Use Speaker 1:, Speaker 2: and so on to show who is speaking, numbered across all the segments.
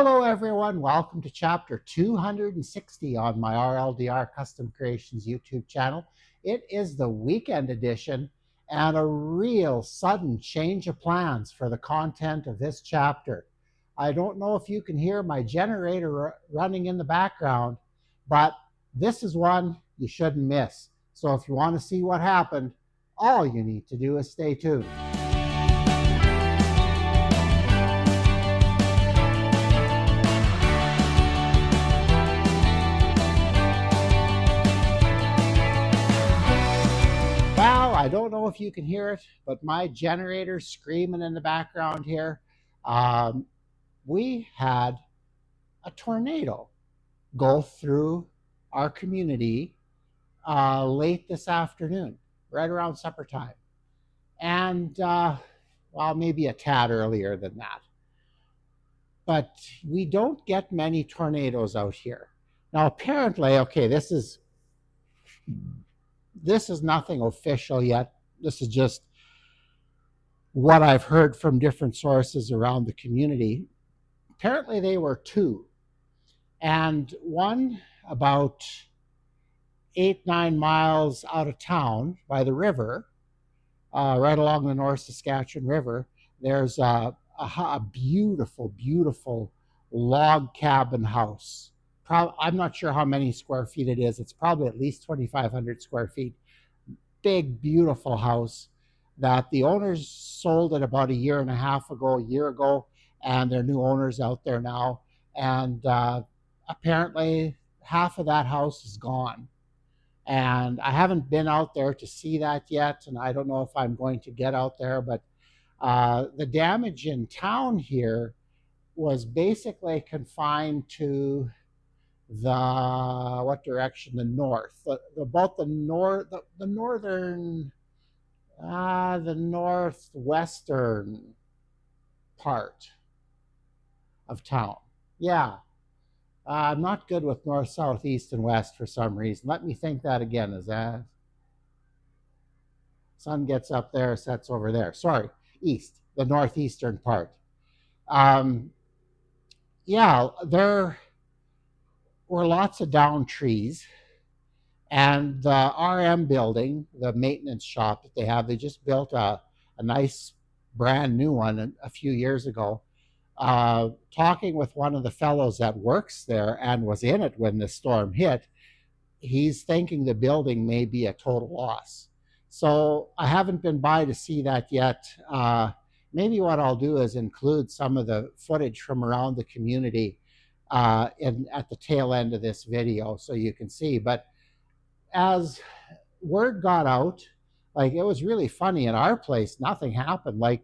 Speaker 1: Hello, everyone. Welcome to chapter 260 on my RLDR Custom Creations YouTube channel. It is the weekend edition and a real sudden change of plans for the content of this chapter. I don't know if you can hear my generator running in the background, but this is one you shouldn't miss. So if you want to see what happened, all you need to do is stay tuned. Well, I don't know if you can hear it, but my generator's screaming in the background here. We had a tornado go through our community late this afternoon, right around supper time. And, well, maybe a tad earlier than that. But we don't get many tornadoes out here. Now, apparently, okay, this is nothing official yet. This is just what I've heard from different sources around the community. Apparently, they were two, and one about 8-9 miles out of town by the river, right along the North Saskatchewan River. There's a beautiful, beautiful log cabin house. I'm not sure how many square feet it is. It's probably at least 2,500 square feet. Big, beautiful house that the owners sold it about a year ago, and their new owners out there now. And apparently half of that house is gone. And I haven't been out there to see that yet, and I don't know if I'm going to get out there, but the damage in town here was basically confined to what direction? The north, about the northwestern part of town. Yeah. I'm not good with north, south, east, and west for some reason. Let me think that again. Is that sun gets up there, sets over there? Sorry, east, the northeastern part. Yeah, there were lots of downed trees, and the RM building, the maintenance shop that they just built a nice brand new one a few years ago. Talking with one of the fellows that works there and was in it when the storm hit, he's thinking the building may be a total loss. So I haven't been by to see that yet. Maybe what I'll do is include some of the footage from around the community at the tail end of this video so you can see. But as word got out, like, it was really funny. In our place, nothing happened. Like,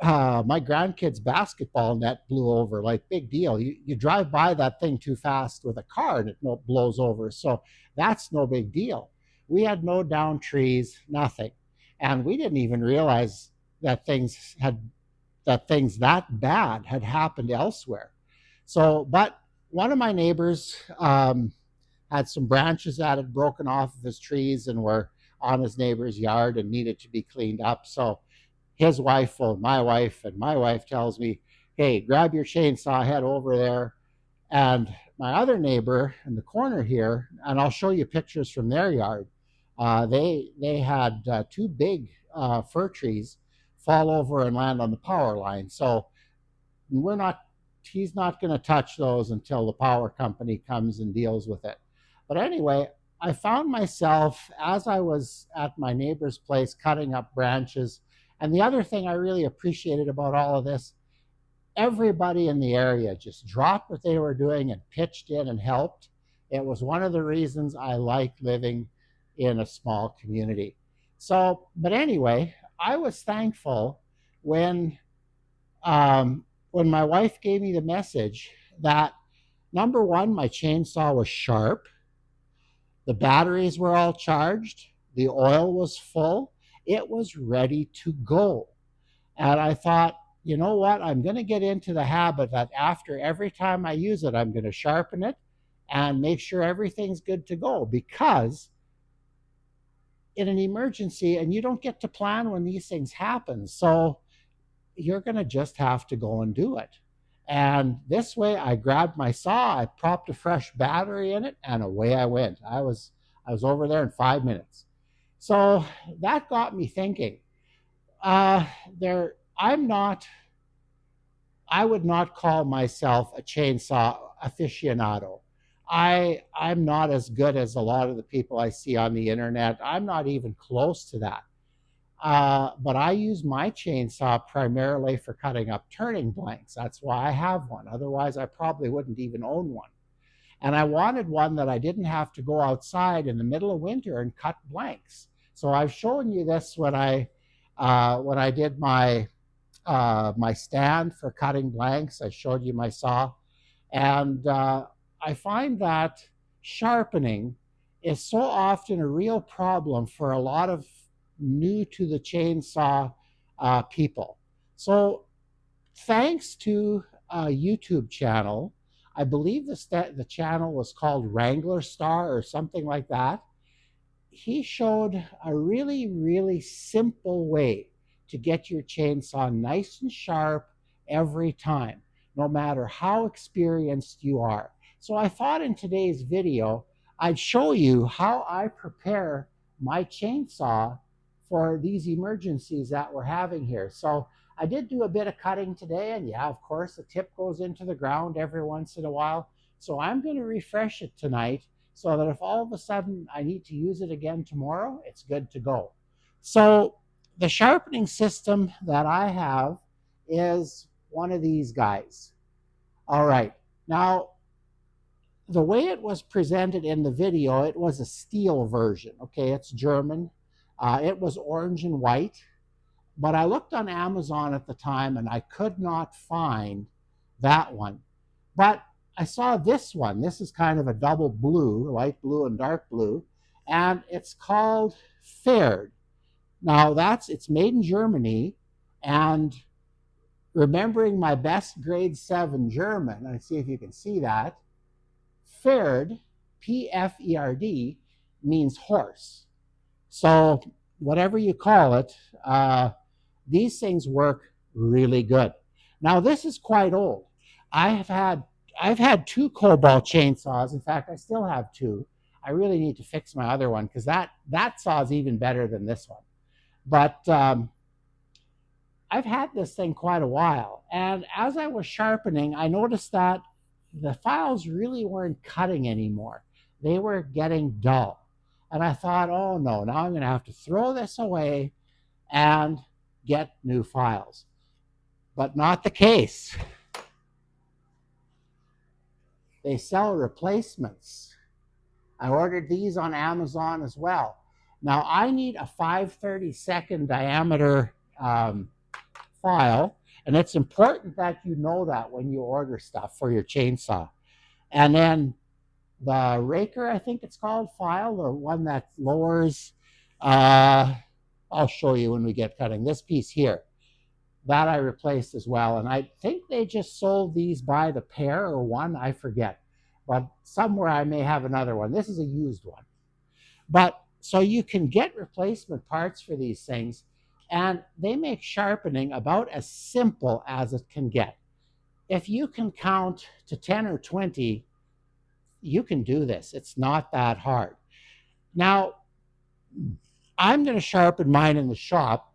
Speaker 1: my grandkids' basketball net blew over. Like, big deal. You drive by that thing too fast with a car and it blows over. So that's no big deal. We had no downed trees, nothing. And we didn't even realize that things that bad had happened elsewhere. So, but one of my neighbors had some branches that had broken off of his trees and were on his neighbor's yard and needed to be cleaned up. So his wife phoned my wife, and my wife tells me, hey, grab your chainsaw, head over there. And my other neighbor in the corner here, and I'll show you pictures from their yard, they had two big fir trees fall over and land on the power line. So he's not going to touch those until the power company comes and deals with it. But anyway, I found myself, as I was at my neighbor's place, cutting up branches. And the other thing I really appreciated about all of this, everybody in the area just dropped what they were doing and pitched in and helped. It was one of the reasons I like living in a small community. So, but anyway, I was thankful when my wife gave me the message that, number one, my chainsaw was sharp, the batteries were all charged, the oil was full, it was ready to go. And I thought, you know what? I'm going to get into the habit that after every time I use it, I'm going to sharpen it and make sure everything's good to go, because in an emergency, and you don't get to plan when these things happen. So you're going to just have to go and do it. And this way I grabbed my saw, I popped a fresh battery in it, and away I went. I was over there in 5 minutes. So that got me thinking. Uh, there, I'm not. I would not call myself a chainsaw aficionado. I'm not as good as a lot of the people I see on the internet. I'm not even close to that. But I use my chainsaw primarily for cutting up turning blanks. That's why I have one. Otherwise, I probably wouldn't even own one. And I wanted one that I didn't have to go outside in the middle of winter and cut blanks. So I've shown you this when I did my stand for cutting blanks. I showed you my saw, and I find that sharpening is so often a real problem for a lot of new to the chainsaw people. So, thanks to a YouTube channel, I believe the channel was called Wrangler Star or something like that. He showed a really, really simple way to get your chainsaw nice and sharp every time, no matter how experienced you are. So I thought in today's video, I'd show you how I prepare my chainsaw for these emergencies that we're having here. So I did do a bit of cutting today, and yeah, of course, the tip goes into the ground every once in a while. So I'm going to refresh it tonight so that if all of a sudden I need to use it again tomorrow, it's good to go. So the sharpening system that I have is one of these guys. All right. Now, the way it was presented in the video, it was a steel version. Okay, it's German. It was orange and white. But I looked on Amazon at the time and I could not find that one. But I saw this one. This is kind of a double blue, light blue and dark blue, and it's called Pferd. Now it's made in Germany, and remembering my best grade 7 German, let's see if you can see that. Pferd, P-F-E-R-D, means horse. So whatever you call it, these things work really good. Now this is quite old. I've had two Cobalt chainsaws. In fact, I still have two. I really need to fix my other one because that saw is even better than this one. But I've had this thing quite a while, and as I was sharpening, I noticed that the files really weren't cutting anymore. They were getting dull. And I thought, oh no, now I'm going to have to throw this away and get new files. But not the case. They sell replacements. I ordered these on Amazon as well. Now I need a 5/32 diameter file, and it's important that you know that when you order stuff for your chainsaw. And then the raker, I think it's called, file, the one that lowers, I'll show you when we get cutting. This piece here, that I replaced as well. And I think they just sold these by the pair or one, I forget. But somewhere I may have another one. This is a used one. But so you can get replacement parts for these things, and they make sharpening about as simple as it can get. If you can count to 10 or 20, you can do this. It's not that hard. Now, I'm going to sharpen mine in the shop.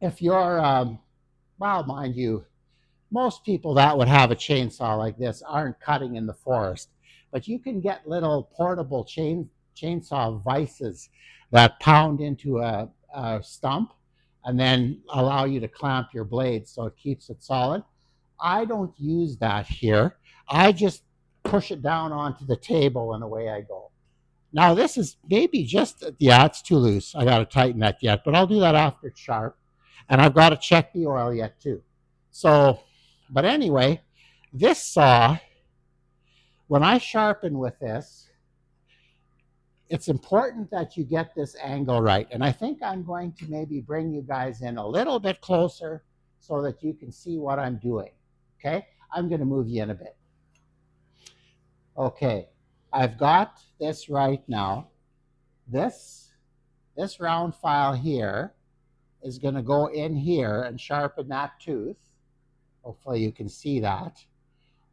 Speaker 1: If you're, well, mind you, most people that would have a chainsaw like this aren't cutting in the forest, but you can get little portable chainsaw vices that pound into a stump and then allow you to clamp your blade so it keeps it solid. I don't use that here. I just push it down onto the table and away I go. Now this is maybe just, yeah, it's too loose. I got to tighten that yet, but I'll do that after it's sharp. And I've got to check the oil yet too. So, but anyway, this saw, when I sharpen with this, it's important that you get this angle right. And I think I'm going to maybe bring you guys in a little bit closer so that you can see what I'm doing. Okay, I'm going to move you in a bit. Okay, I've got this right now. This round file here is going to go in here and sharpen that tooth. Hopefully you can see that.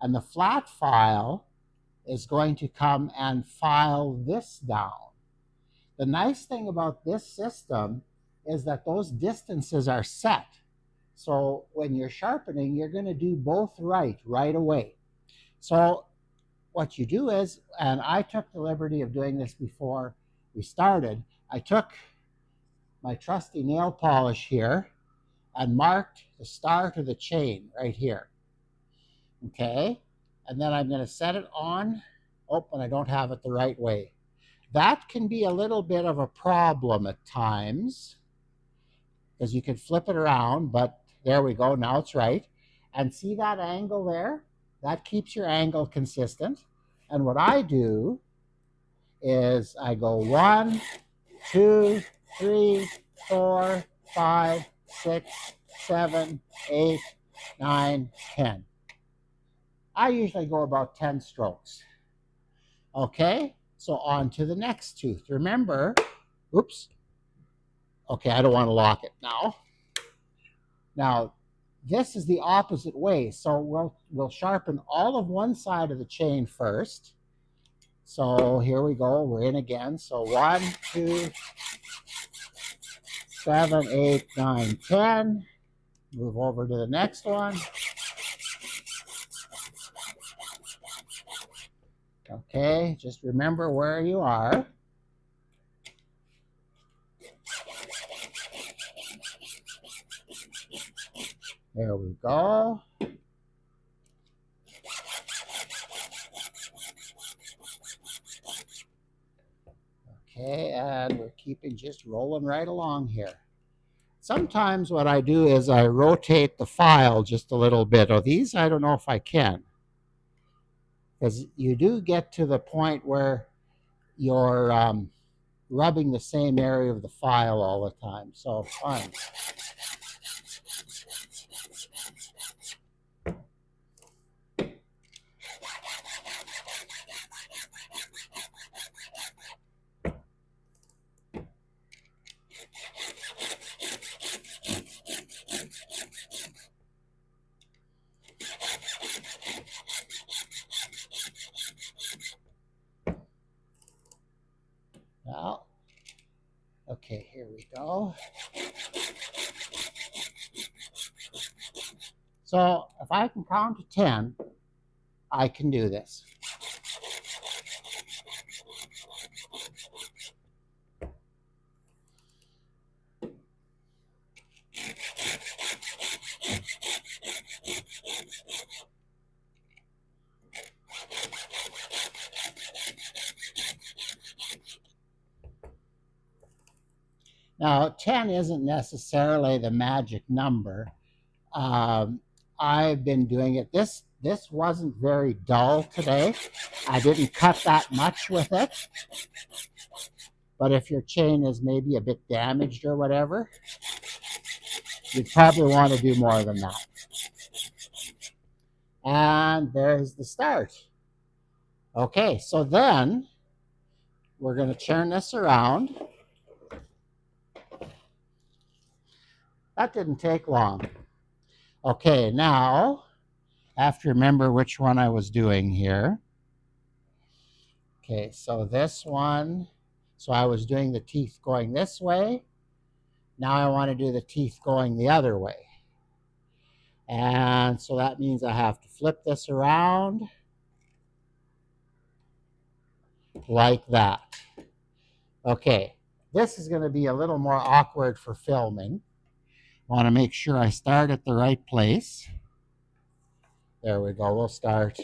Speaker 1: And the flat file is going to come and file this down. The nice thing about this system is that those distances are set. So when you're sharpening, you're going to do both right away. So what you do is, and I took the liberty of doing this before we started, I took my trusty nail polish here and marked the start of the chain right here. Okay, and then I'm going to set it on. Oh, and I don't have it the right way. That can be a little bit of a problem at times because you can flip it around, but there we go, now it's right. And see that angle there? That keeps your angle consistent. And what I do is I go 1, 2, 3, 4, 5, 6, 7, 8, 9, 10. I usually go about 10 strokes. Okay, so on to the next tooth. Remember, oops. Okay, I don't want to lock it now. Now, this is the opposite way. So we'll sharpen all of one side of the chain first. So here we go. We're in again. So 1, 2, 7, 8, 9, 10. Move over to the next one. Okay, just remember where you are. There we go. Okay, and we're keeping just rolling right along here. Sometimes what I do is I rotate the file just a little bit. Oh, these, I don't know if I can. Because you do get to the point where you're rubbing the same area of the file all the time. So fine. Well, okay, here we go. So if I can count to 10, I can do this. Now, 10 isn't necessarily the magic number. I've been doing it. This wasn't very dull today. I didn't cut that much with it. But if your chain is maybe a bit damaged or whatever, you'd probably want to do more than that. And there's the start. Okay, so then we're going to turn this around. That didn't take long. Okay, now I have to remember which one I was doing here. Okay, so this one, so I was doing the teeth going this way. Now I want to do the teeth going the other way. And so that means I have to flip this around like that. Okay, this is going to be a little more awkward for filming. I want to make sure I start at the right place. There we go, we'll start.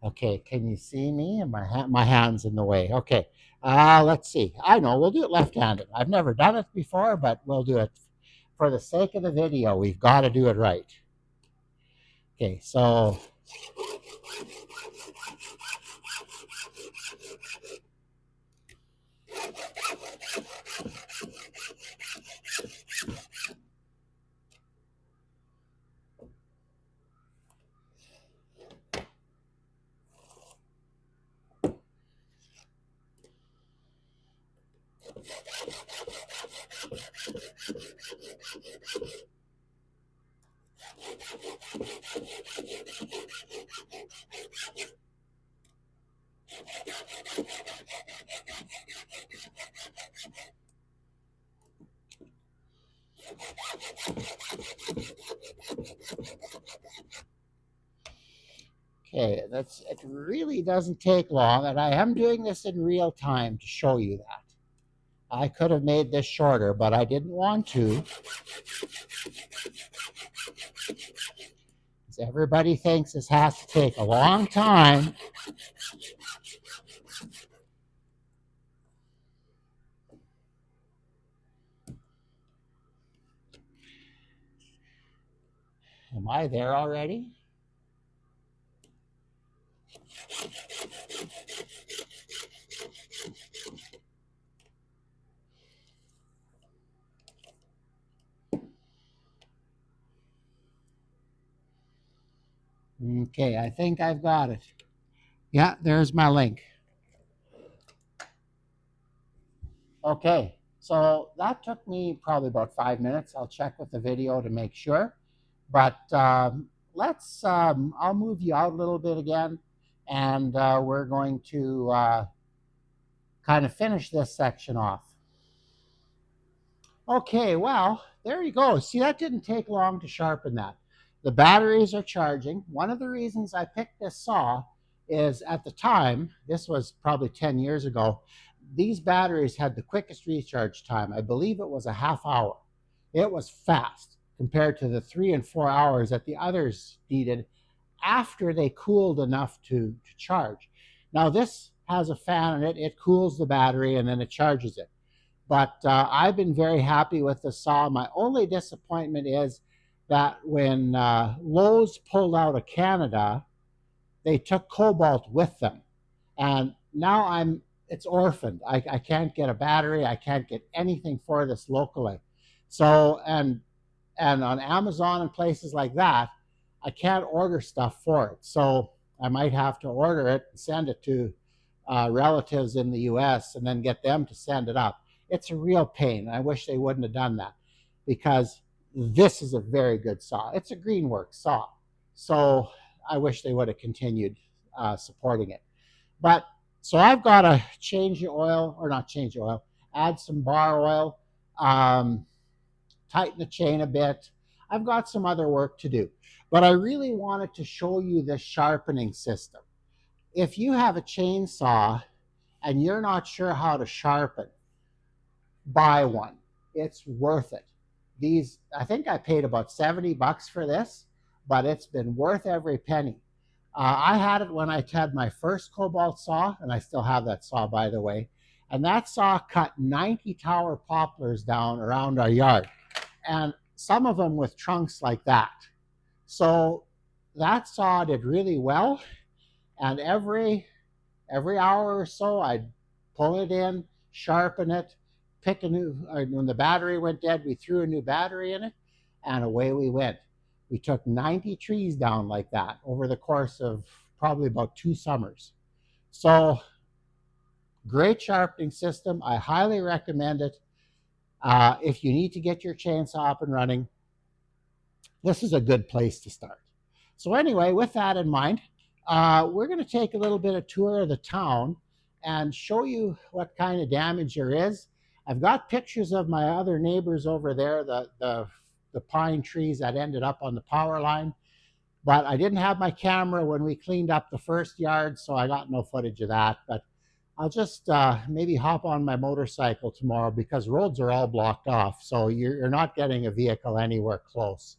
Speaker 1: Okay, can you see me? And my hand's in the way. Okay, let's see. I know, we'll do it left-handed. I've never done it before, but we'll do it. For the sake of the video, we've got to do it right. Okay, so Okay, it really doesn't take long, and I am doing this in real time to show you that. I could have made this shorter, but I didn't want to. Because everybody thinks this has to take a long time. Am I there already? Okay, I think I've got it. Yeah, there's my link. Okay, so that took me probably about 5 minutes. I'll check with the video to make sure. But I'll move you out a little bit again, and we're going to kind of finish this section off. Okay, well, there you go. See, that didn't take long to sharpen that. The batteries are charging. One of the reasons I picked this saw is at the time, this was probably 10 years ago, these batteries had the quickest recharge time. I believe it was a half hour. It was fast compared to the 3 and 4 hours that the others needed after they cooled enough to charge. Now, this has a fan in it, it cools the battery and then it charges it. But I've been very happy with the saw. My only disappointment is that when Lowe's pulled out of Canada, they took cobalt with them, and now it's orphaned. I can't get a battery. I can't get anything for this locally. So and on Amazon and places like that, I can't order stuff for it. So I might have to order it and send it to relatives in the U.S. and then get them to send it up. It's a real pain. I wish they wouldn't have done that because this is a very good saw. It's a Greenworks saw. So I wish they would have continued supporting it. But so I've got to change the oil, or not change the oil, add some bar oil, tighten the chain a bit. I've got some other work to do. But I really wanted to show you this sharpening system. If you have a chainsaw and you're not sure how to sharpen, buy one. It's worth it. These, I think I paid about $70 for this, but it's been worth every penny. I had it when I had my first Cobalt saw, and I still have that saw, by the way. And that saw cut 90 tower poplars down around our yard, and some of them with trunks like that. So that saw did really well. And every hour or so, I'd pull it in, sharpen it, pick a new. When the battery went dead, we threw a new battery in it, and away we went. We took 90 trees down like that over the course of probably about 2 summers. So, great sharpening system. I highly recommend it. If you need to get your chainsaw up and running, this is a good place to start. So, anyway, with that in mind, we're going to take a little bit of tour of the town and show you what kind of damage there is. I've got pictures of my other neighbors over there, the pine trees that ended up on the power line. But I didn't have my camera when we cleaned up the first yard, so I got no footage of that. But I'll just maybe hop on my motorcycle tomorrow because roads are all blocked off. So you're not getting a vehicle anywhere close.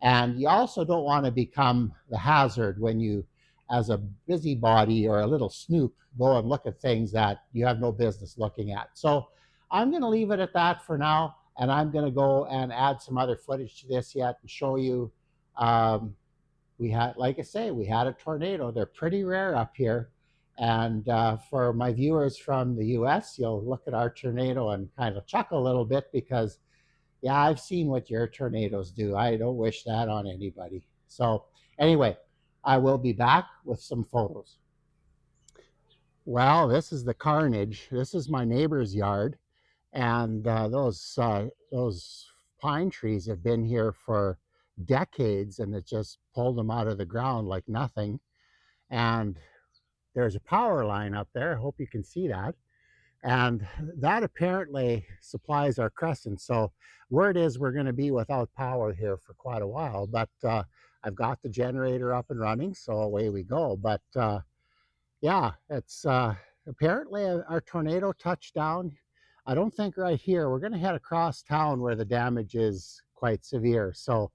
Speaker 1: And you also don't want to become the hazard when you, as a busybody or a little snoop, go and look at things that you have no business looking at. So I'm going to leave it at that for now. And I'm going to go and add some other footage to this yet and show you. We had, like I say, we had a tornado. They're pretty rare up here. And for my viewers from the US, you'll look at our tornado and kind of chuckle a little bit because, yeah, I've seen what your tornadoes do. I don't wish that on anybody. So, anyway, I will be back with some photos. Well, this is the carnage. This is my neighbor's yard. And those pine trees have been here for decades, and it just pulled them out of the ground like nothing. And there's a power line up there. I hope you can see that. And that apparently supplies our crescent. So word is we're going to be without power here for quite a while. But I've got the generator up and running, so away we go. But yeah, it's apparently our tornado touched down. I don't think right here. We're going to head across town where the damage is quite severe. So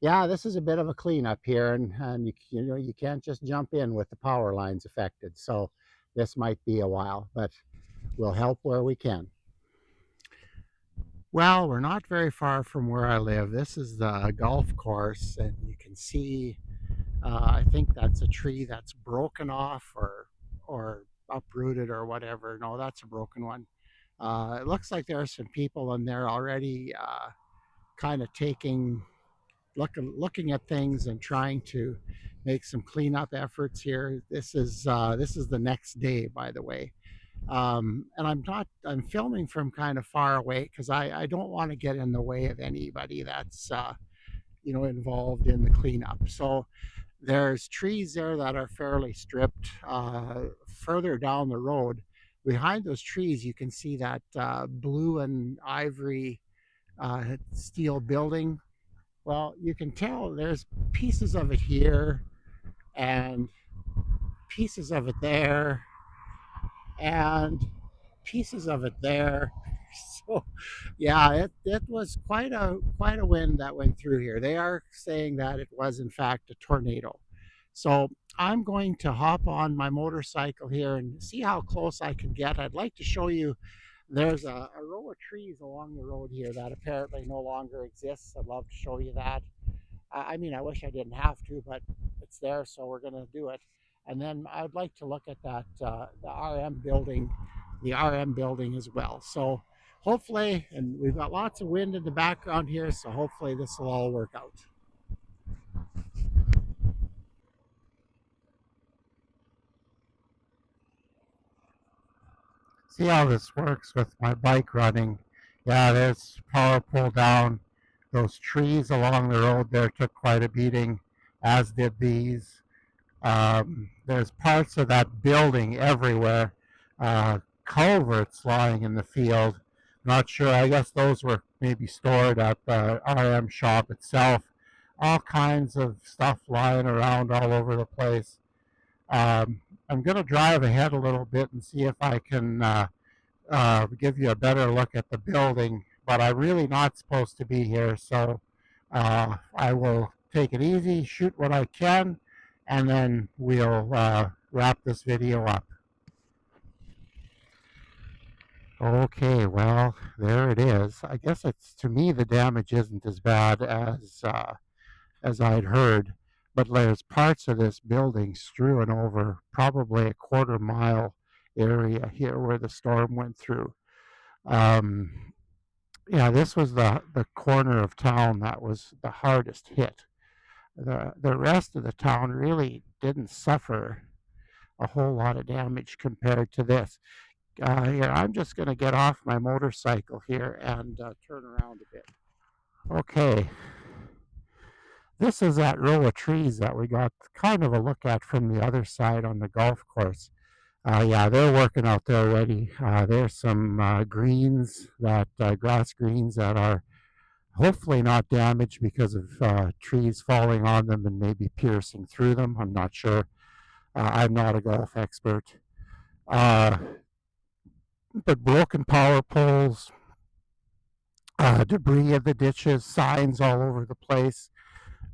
Speaker 1: yeah, this is a bit of a cleanup here, and you know you can't just jump in with the power lines affected. So this might be a while, but we'll help where we can. Well, we're not very far from where I live. This is the golf course, and you can see. I think that's a tree that's broken off or uprooted or whatever. No, that's a broken one. It looks like there are some people in there already, kind of looking at things and trying to make some cleanup efforts here. This is the next day, by the way. And I'm filming from kind of far away because I don't want to get in the way of anybody that's involved in the cleanup. So there's trees there that are fairly stripped. Further down the road, behind those trees, you can see that blue and ivory steel building. Well, you can tell there's pieces of it here and pieces of it there and pieces of it there. So, yeah, it was quite a wind that went through here. They are saying that it was in fact a tornado. So I'm going to hop on my motorcycle here and see how close I can get. I'd like to show you. There's a row of trees along the road here that apparently no longer exists. I'd love to show you that. I mean, I wish I didn't have to, but it's there, so we're going to do it. And then I'd like to look at that the RM building as well. So hopefully, and we've got lots of wind in the background here, so hopefully this will all work out. See how this works with my bike running. Yeah, there's power pull down. Those trees along the road there took quite a beating, as did these. There's parts of that building everywhere. Culverts lying in the field. Not sure. I guess those were maybe stored at the RM shop itself. All kinds of stuff lying around all over the place. I'm going to drive ahead a little bit and see if I can give you a better look at the building. But I'm really not supposed to be here, so I will take it easy, shoot what I can, and then we'll wrap this video up. Okay, well, there it is. I guess it's to me the damage isn't as bad as I'd heard, but there's parts of this building strewn over probably a quarter-mile area here where the storm went through. Um, yeah, this was the corner of town that was the hardest hit. The rest of the town really didn't suffer a whole lot of damage compared to this. Here, I'm just going to get off my motorcycle here and turn around a bit. Okay, this is that row of trees that we got kind of a look at from the other side on the golf course. Yeah, they're working out there already. There's some greens grass greens that are hopefully not damaged because of trees falling on them and maybe piercing through them. I'm not sure. I'm not a golf expert. But broken power poles, debris in the ditches, signs all over the place.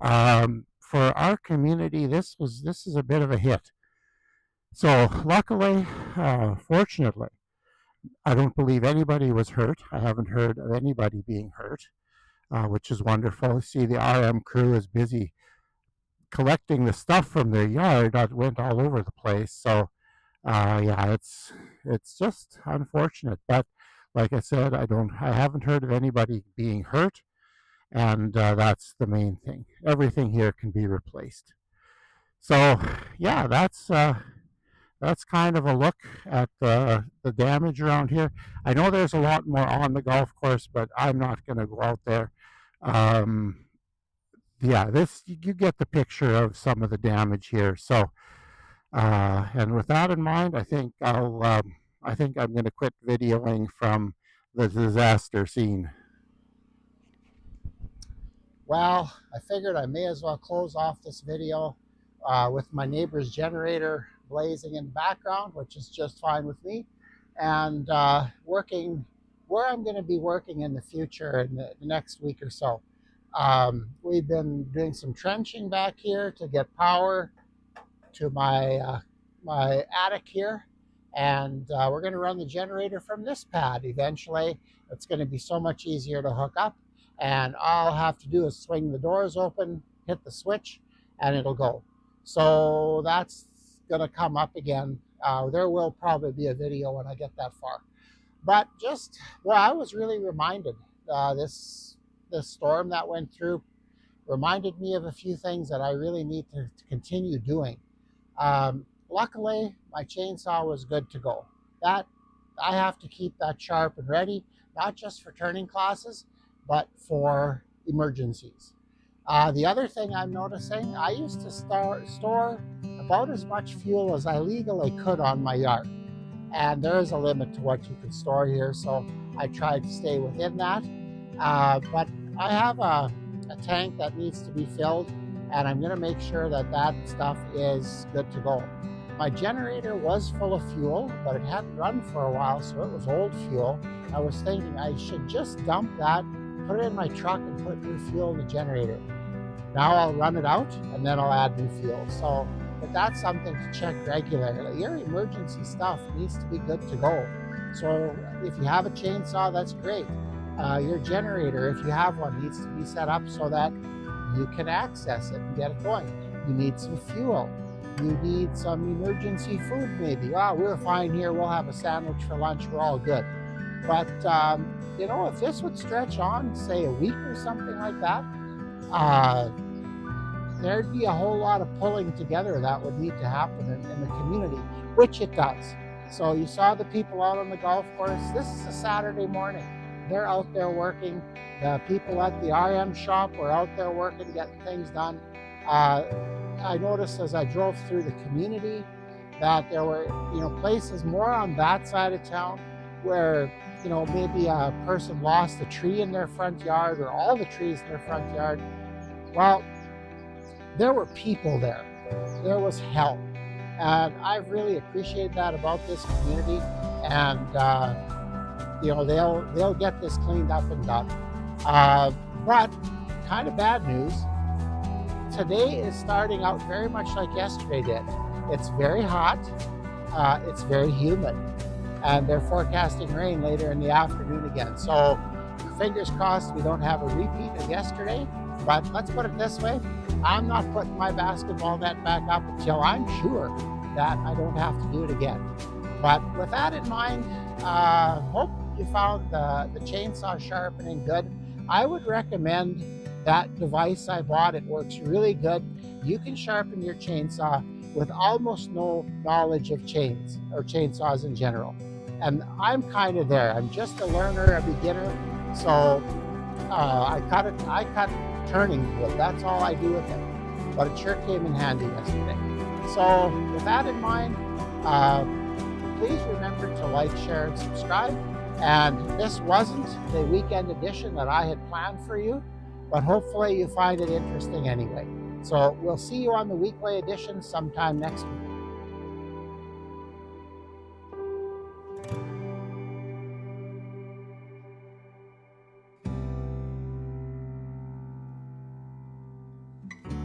Speaker 1: For our community, this is a bit of a hit. So luckily, fortunately, I don't believe anybody was hurt. I haven't heard of anybody being hurt, which is wonderful. See, the RM crew is busy collecting the stuff from their yard that went all over the place. So yeah, it's just unfortunate. But like I said, I haven't heard of anybody being hurt, and that's the main thing. Everything here can be replaced. So yeah, that's kind of a look at the damage around here. I know there's a lot more on the golf course, but I'm not going to go out there. Um, yeah, this you get the picture of some of the damage here. So, and with that in mind, I think I'm going to quit videoing from the disaster scene. Well, I figured I may as well close off this video with my neighbor's generator blazing in the background, which is just fine with me, and working where I'm going to be working in the future in the next week or so. We've been doing some trenching back here to get power to my attic here, and we're going to run the generator from this pad eventually. It's going to be so much easier to hook up, and all I'll have to do is swing the doors open, hit the switch, and it'll go. So that's going to come up again. There will probably be a video when I get that far. But just, well, I was really reminded this storm that went through reminded me of a few things that I really need to continue doing. Luckily, my chainsaw was good to go. That I have to keep that sharp and ready, not just for turning classes, but for emergencies. The other thing I'm noticing, I used to store about as much fuel as I legally could on my yard. And there is a limit to what you can store here, so I tried to stay within that. But I have a tank that needs to be filled, and I'm going to make sure that that stuff is good to go. My generator was full of fuel, but it hadn't run for a while, so it was old fuel. I was thinking I should just dump that, put it in my truck, and put new fuel in the generator. Now I'll run it out, and then I'll add new fuel. So, but that's something to check regularly. Your emergency stuff needs to be good to go. So if you have a chainsaw, that's great. Your generator, if you have one, needs to be set up so that you can access it and get it going. You need some fuel. You need some emergency food maybe. Oh, we're fine here. We'll have a sandwich for lunch. We're all good. But, if this would stretch on, say, a week or something like that, there'd be a whole lot of pulling together that would need to happen in the community, which it does. So you saw the people out on the golf course. This is a Saturday morning. They're out there working. The people at the RM shop were out there working, getting things done. I noticed as I drove through the community that there were, places more on that side of town where, maybe a person lost a tree in their front yard or all the trees in their front yard. Well, there were people there. There was help. And I've really appreciated that about this community. And, they'll get this cleaned up and done. But kind of bad news. Today is starting out very much like yesterday did. It's very hot. It's very humid. And they're forecasting rain later in the afternoon again. So fingers crossed we don't have a repeat of yesterday. But let's put it this way. I'm not putting my basketball net back up until I'm sure that I don't have to do it again. But with that in mind, hope you found the chainsaw sharpening good. I would recommend that device I bought. It works really good. You can sharpen your chainsaw with almost no knowledge of chains or chainsaws in general. And I'm kind of there. I'm just a learner, a beginner. So I cut turning wood. That's all I do with it. But it sure came in handy yesterday. So with that in mind, please remember to like, share, and subscribe. And this wasn't the weekend edition that I had planned for you, but hopefully you find it interesting anyway. So we'll see you on the weekly edition sometime next week.